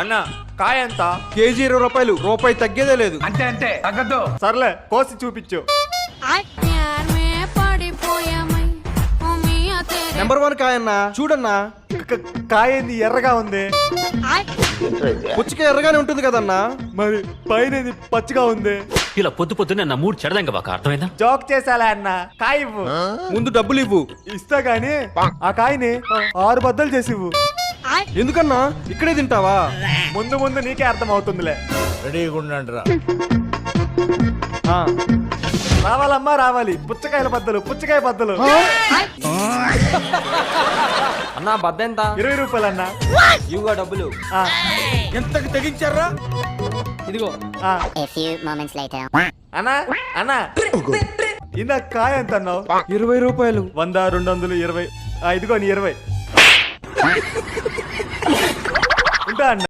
అన్న కాయ ఎంత? కేజీ 20 రూపాయలు, రూపాయి తగ్గేదే లేదు. అంతే అంతే తగ్గద్దు. సర్లే కోసి చూపించు. నెంబర్ 1 కాయన్నా, చూడన్నా. కాయ ఏంది ఎర్రగా ఉంది? పుచ్చకాయ ఎర్రగానే ఉంటుంది కదన్నా. మరి పైన ఏంది పచ్చిగా ఉంది? ఇలా పొద్దు పొద్దునే నా మూడు చెడదంగా బాక అర్థమైందా? జోక్ చేసాలే అన్న. కాయ ఇవ్వు. ముందు డబ్బులు ఇవ్వు. ఇస్తా గానీ ఆ కాయని 6 బద్దలు చేసి ఇవ్వు. ఎందుకన్నా ఇక్కడే తింటావా? ముందు ముందు నీకే అర్థం అవుతుందిలే. రెడీగా ఉండండిరా. రావాలమ్మా రావాలి. పుచ్చకాయల బద్దలు, పుచ్చకాయ బద్దలు. అన్నా బద్ద ఎంత? 20 రూపాయలు అన్న. ఇవిగో డబ్బులు. ఎంతకి తెగించారా? ఇదిగో. A few moments later. అన్నా అన్నా ఇందా కాయ ఎంత అన్నావు? 20 రూపాయలు. 100, 200, 20. ఇదిగో నీ 20. ఉంటా అన్న.